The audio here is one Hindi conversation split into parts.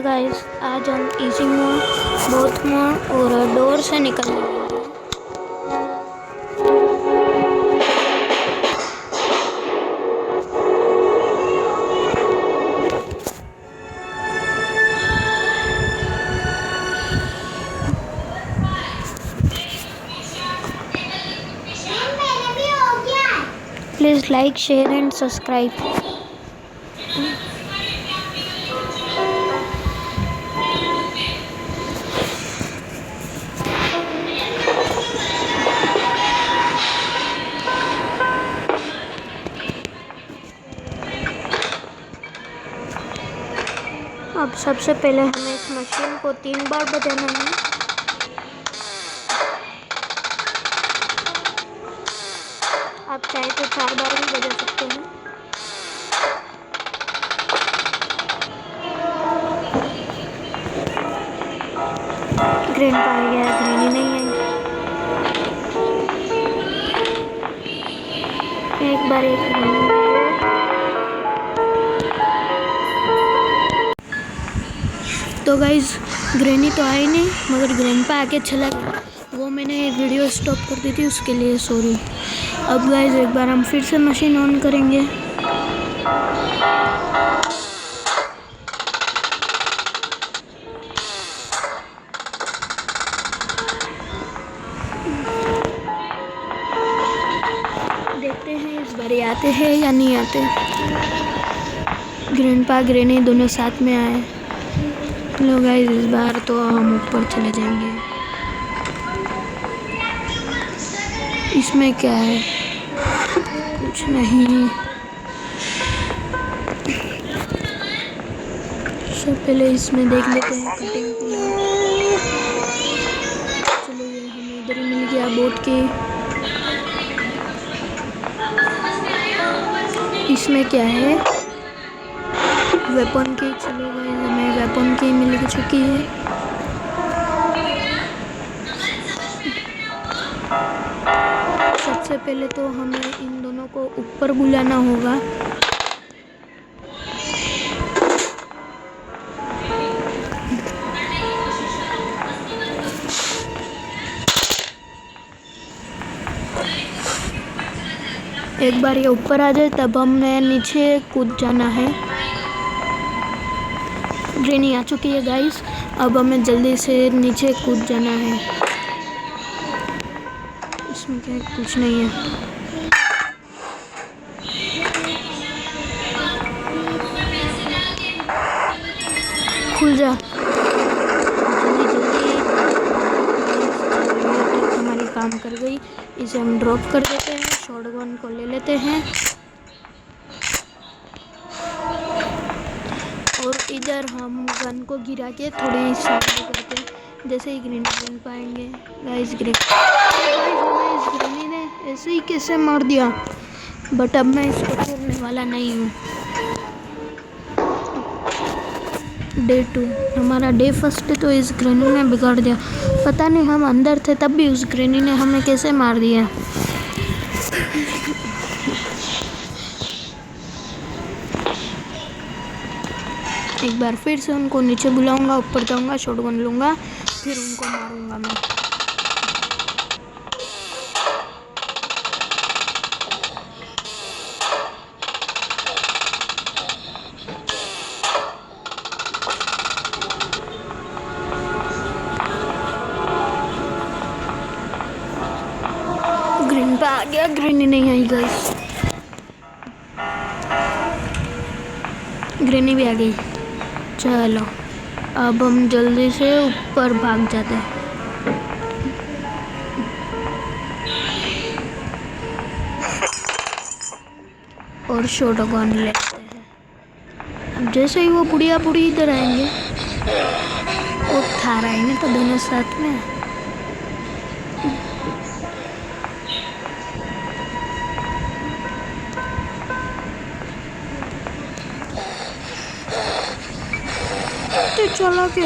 गाइस, आज हम इजी मोड, बोथ मोड और डोर से निकलने वाले हैं। Please like, share and subscribe. अब सबसे पहले हमें इस मशीन को 3 बार बजाना है। आप चाहे तो 4 बार भी बजा सकते हैं। ग्रीन आ गया, ग्रीन ही नहीं है। एक बार एक तो गाइज ग्रेनी तो आई नहीं, मगर ग्रैंडपा आके चला गया। वो मैंने वीडियो स्टॉप कर दी थी, उसके लिए सॉरी। अब गाइज एक बार हम फिर से मशीन ऑन करेंगे। देखते हैं इस बार आते हैं या नहीं आते। ग्रैंडपा ग्रेनी दोनों साथ में आए। लो गाइस, इस बार तो हम ऊपर चले जाएंगे। इसमें क्या है? कुछ नहीं। सबसे पहले इसमें देख लेते हैं कटिंग प्लान। चलो, ये हमें इधर ही मिल गया बोट के। इसमें क्या है? वेपन की। चलो गाइस, हमें वेपन की मिल चुकी है। सबसे पहले तो हमें इन दोनों को ऊपर बुलाना होगा। एक बार ये ऊपर आ जाए तब हमें नीचे कूद जाना है। ग्रेनी आ चुकी है गाइस, अब हमें जल्दी से नीचे कूद जाना है। इसमें क्या कुछ नहीं है। खुल जा जल्दी जल्दी। हमारी काम कर गई। इसे हम ड्रॉप कर देते हैं। शॉटगन को ले लेते हैं और इधर हम गन को गिरा के थोड़ी साइड करते हैं। जैसे ही ग्रीन पाएंगे गाइस, ग्रीनी ने ऐसे ही कैसे मार दिया। बट अब मैं इसको छोड़ने वाला नहीं हूँ। डे 2 हमारा डे फर्स्ट है, तो इस ग्रेनी ने बिगाड़ दिया। पता नहीं, हम अंदर थे तब भी उस ग्रेनी ने हमें कैसे मार दिया। एक बार फिर से उनको नीचे बुलाऊंगा, ऊपर जाऊंगा, शॉटगन लूंगा, फिर उनको मारूंगा मैं। ग्रीन पे आ गया, ग्रीनी नहीं आई गाइस। ग्रीनी भी आ गई। चलो, अब हम जल्दी से ऊपर भाग जाते हैं। और शॉटगन लेते हैं। अब जैसे ही वो बुढ़िया बुढ़ी इधर आएंगे, वो थार आएंगे तो दोनों साथ में। चला के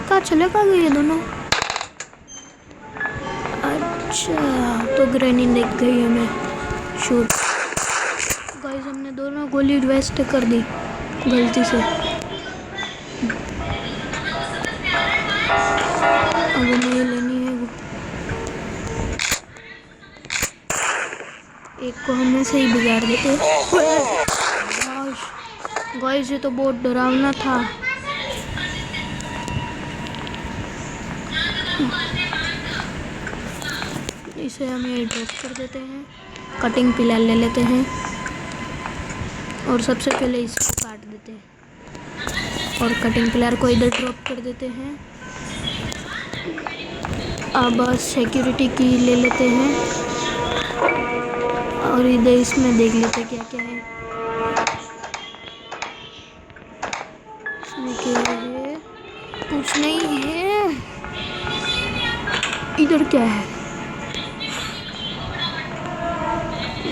कहाँ चले गए ये दोनों? अच्छा, तो ग्रेनी देख गई हमें। शूट गाइस, हमने दोनों गोली वेस्ट कर दी। गलती से। अब हमें लेनी है वो, एक को हमें सही बिगाड़ देते। गाइस ये तो बहुत डरावना था। इसे हम ये ड्रॉप कर देते हैं, कटिंग पिलर ले लेते हैं और सबसे पहले इसको काट देते हैं और कटिंग पिलर को इधर ड्रॉप कर देते हैं। अब सिक्योरिटी की ले लेते हैं और इधर इसमें देख लेते क्या क्या है। इसमें क्या है? कुछ नहीं है। इधर क्या है?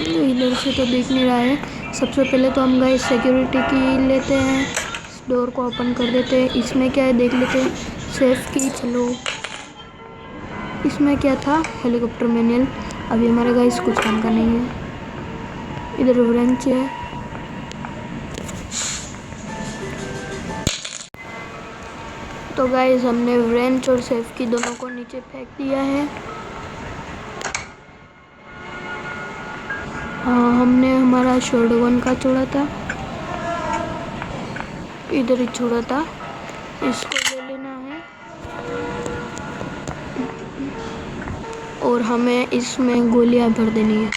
इधर से तो दिख नहीं रहा है। सबसे पहले तो हम गाइस सिक्योरिटी की लेते हैं, इस डोर को ओपन कर देते हैं। इसमें क्या है देख लेते हैं। सेफ की, चलो इसमें क्या था? Helicopter manual. अभी हमारे गाइस कुछ काम का नहीं है। इधर रेंच है। तो गाइस हमने रेंच और सेफ की दोनों को नीचे फेंक दिया है। हाँ, हमने हमारा शॉटगन का छोड़ा था, इधर ही छोड़ा था। इसको ले लेना है और हमें इसमें गोलियां भर देनी है।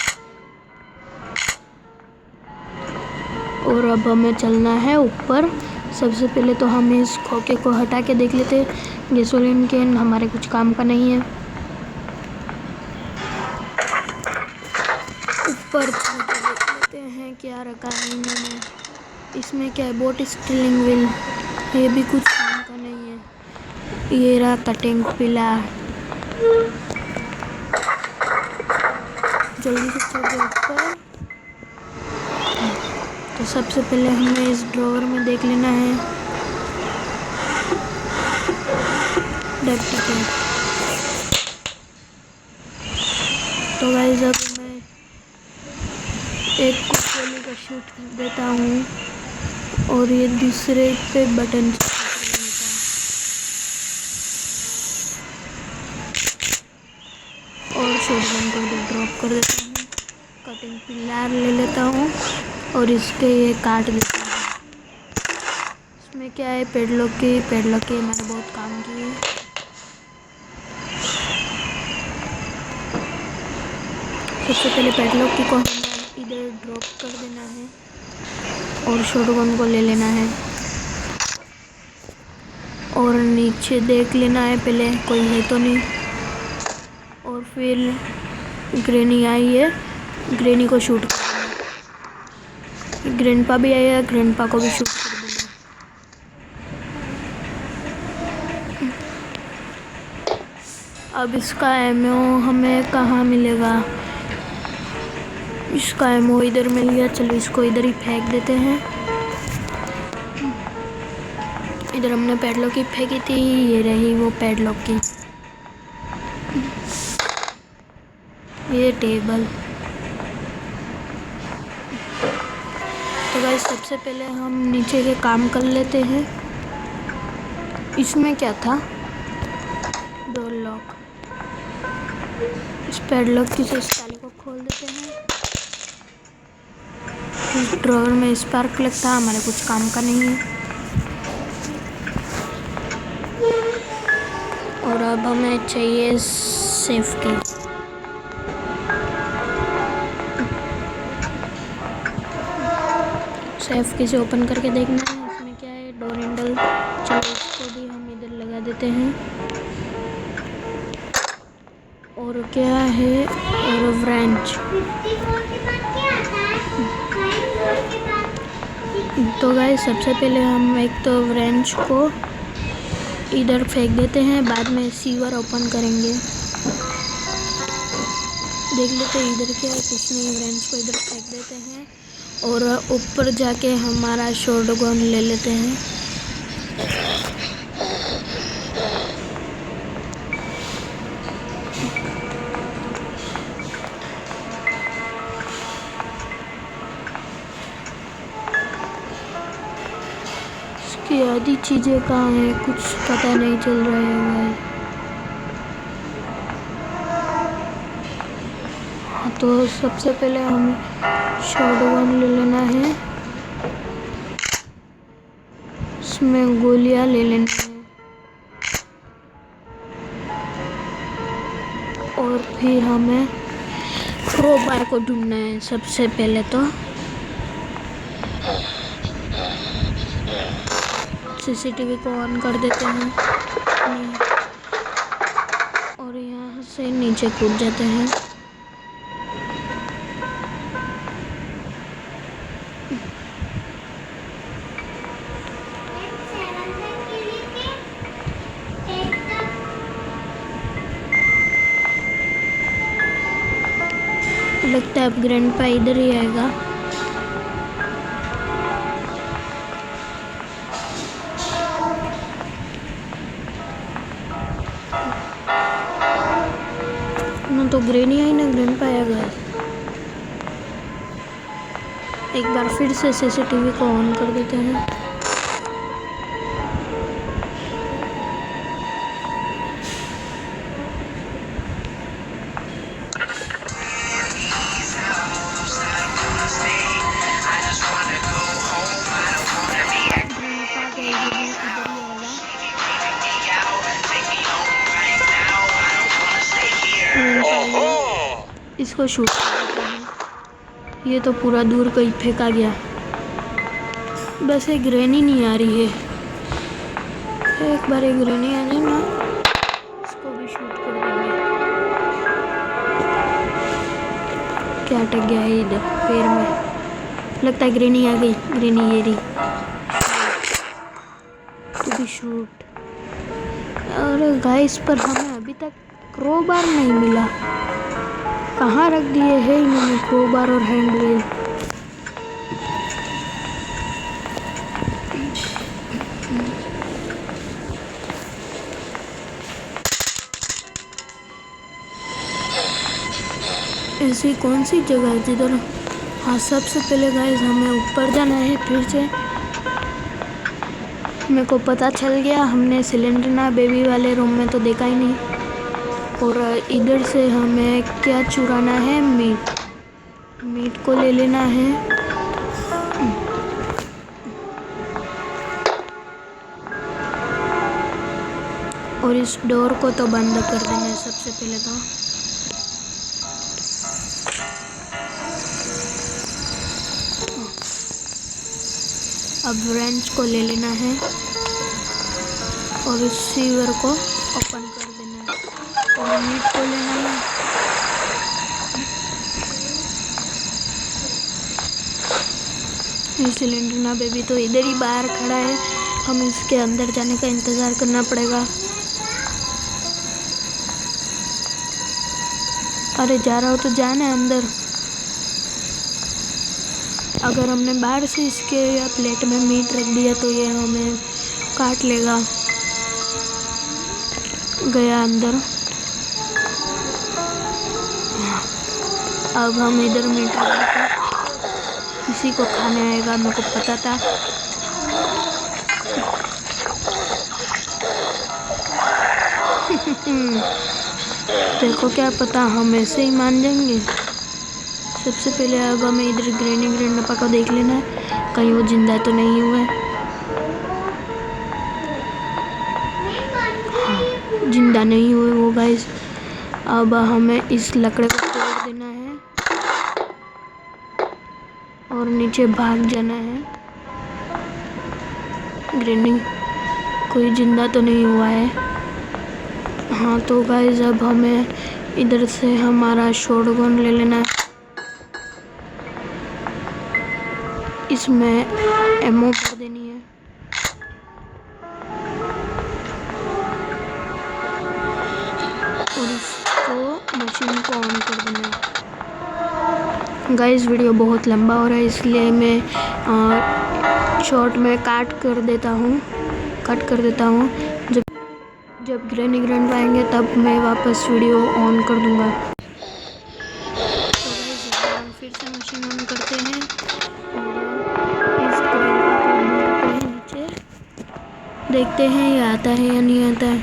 और अब हमें चलना है ऊपर। सबसे पहले तो हम इस खोखे को हटा के देख लेते हैं। गैसोलीन कैन हमारे कुछ काम का नहीं है। ऊपर देख लेते हैं क्या रखा है इन्होंने। इसमें क्या है? बोट स्टीलिंग व्हील, ये भी कुछ काम का नहीं है। ये रहा कटिंग पिलर। जल्दी से चढ़ जाओ ऊपर। तो सबसे पहले हमें इस ड्रॉवर में देख लेना है डेप्थ को। तो गाइस अब मैं एक को गोली का शूट कर देता हूँ और ये दूसरे पे बटन और शॉटगन को इधर ड्रॉप कर देता हूँ। कटिंग पिलर ले लेता हूँ और इसके ये काट देता हूँ। इसमें क्या है? पेडलॉक की हमारे बहुत काम की है। सबसे पहले पेडलॉक की को हमें इधर ड्रॉप कर देना है और शॉटगन को ले लेना है और नीचे देख लेना है पहले कोई है तो नहीं। और फिर ग्रेनी आई है, ग्रेनी को शूट कर देना। ग्रैंडपा भी आया है, ग्रैंडपा को भी शूट कर देना। अब इसका एमओ हमें कहाँ मिलेगा? इसका एमओ इधर मिल गया। चलो इसको इधर ही फेंक देते हैं। इधर हमने पैडलॉक की फेंकी थी, ये रही वो पैडलॉक की। ये टेबल। तो गाइस सबसे पहले हम नीचे के काम कर लेते हैं। इसमें क्या था? Door lock. इस पैडलॉक की से इस ताले को खोल देते हैं। इस ड्रॉवर में स्पार्क प्लग था, हमारे कुछ काम का नहीं है। और अब हमें चाहिए सेफ की। सेफ की से ओपन करके देखना है इसमें क्या है। डोर हैंडल, चलो इसको भी हम इधर लगा देते हैं। और क्या है? और व्रेंच। तो गाइस सबसे पहले हम एक तो व्रेंच को इधर फेंक देते हैं, बाद में सीवर ओपन करेंगे। देख लेते हैं इधर क्या है, कुछ नहीं। व्रेंच को इधर फेंक देते हैं और ऊपर जाके हमारा शॉटगन ले लेते हैं। इसकी आधी चीज़ें कहाँ हैं कुछ पता नहीं चल रहा है भाई। हाँ, तो सबसे पहले हमें शॉटगन ले लेना है, इसमें गोलियां ले लेना है और फिर हमें क्रोबार को ढूंढना है सबसे पहले। तो सीसीटीवी को ऑन कर देते हैं और यहाँ से नीचे कूद जाते हैं। लगता है अब ग्रैंडपा इधर ही आएगा। ना तो ग्रैनी आई ना ग्रैंडपा आएगा। एक बार फिर से सीसीटीवी को ऑन कर देते हैं। इसको शूट कर देते हैं। ये तो पूरा दूर कहीं फेंका गया। बस एक ग्रैनी नहीं आ रही है। एक बार एक ग्रैनी आ जाए ना, इसको भी शूट कर देंगे। क्या अटक गया है इधर पैर में। लगता है ग्रैनी आ गई। ग्रैनी ये रही। तो भी शूट। और गाइस पर हमें अभी तक क्रोबार नहीं मिला। कहाँ रख दिए हैं इन्होंने क्रोबार और हैंडवेल। ऐसी कौन सी जगह है जिधर। हाँ, सबसे पहले गाइस हमें ऊपर जाना है फिर से। मेरे को पता चल गया, हमने सिलेंडर ना बेबी वाले रूम में तो देखा ही नहीं। और इधर से हमें क्या चुराना है, मीट को ले लेना है। और इस डोर को तो बंद कर देना है सबसे पहले तो। अब रेंच को ले लेना है और इस सीवर को ओपन कर देना है और मीट को लेना है। ये सिलेंडर ना बेबी तो इधर ही बाहर खड़ा है। हम इसके अंदर जाने का इंतज़ार करना पड़ेगा। अरे जा रहा हो तो जाना है अंदर। अगर हमने बाहर से इसके या प्लेट में मीट रख दिया तो ये हमें काट लेगा। गया अंदर। अब हम इधर मीट रख देते, इसी को खाने आएगा। मेरे को पता था। देखो क्या पता हम ऐसे ही मान जाएंगे। सबसे पहले अब हमें इधर ग्रैंडपा को देख लेना है, कहीं वो जिंदा तो नहीं हुआ है। हाँ, जिंदा नहीं हुए वो गाइस। अब हमें इस लकड़े को तोड़ देना है और नीचे भाग जाना है। ग्रैनी कोई जिंदा तो नहीं हुआ है। हाँ तो गाइस अब हमें इधर से हमारा शॉटगन ले लेना है। इसमें एमओ भर देनी है। और इसको मशीन को ऑन कर देना है। गाइस वीडियो बहुत लंबा हो रहा है इसलिए मैं शॉर्ट में कट कर देता हूँ। जब ग्रैनी ग्रैंड आएंगे तब मैं वापस वीडियो ऑन कर दूँगा। तो गाइस हम फिर से मशीन ऑन करते हैं और इस ग्रैंड को बुलाते हैं नीचे। देखते हैं ये आता है या नहीं आता है।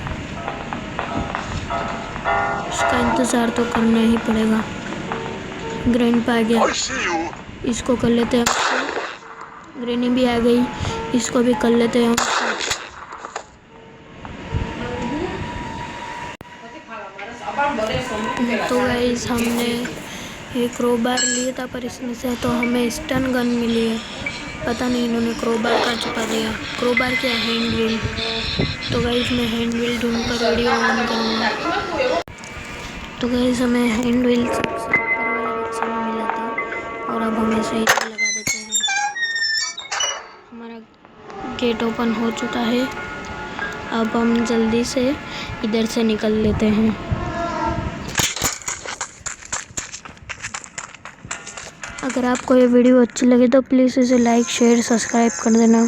इसका इंतज़ार तो करना ही पड़ेगा। ग्रैंडपा आ गया, इसको कर लेते हैं। ग्रैनी भी आ गई, इसको भी कर लेते हैं। तो गाइस हमने ये क्रोबार लिया था, पर इसमें से तो हमें स्टन गन मिली है। पता नहीं इन्होंने क्रोबार का छुपा दिया। क्रोबार क्या, हैंड व्हील। तो गाइस मैं हैंड व्हील ढूंढ कर वीडियो ऑन करूँगा। तो गाइस हमें हैंड व्हील सबसे ऊपर वाले बक्से में मिला था, और अब हम इसे इधर लगा देते हैं। हमारा गेट ओपन हो चुका है। अब हम जल्दी से इधर से निकल लेते हैं। अगर आपको ये वीडियो अच्छी लगे तो प्लीज़ इसे लाइक शेयर सब्सक्राइब कर देना।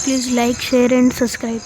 Please like share and subscribe.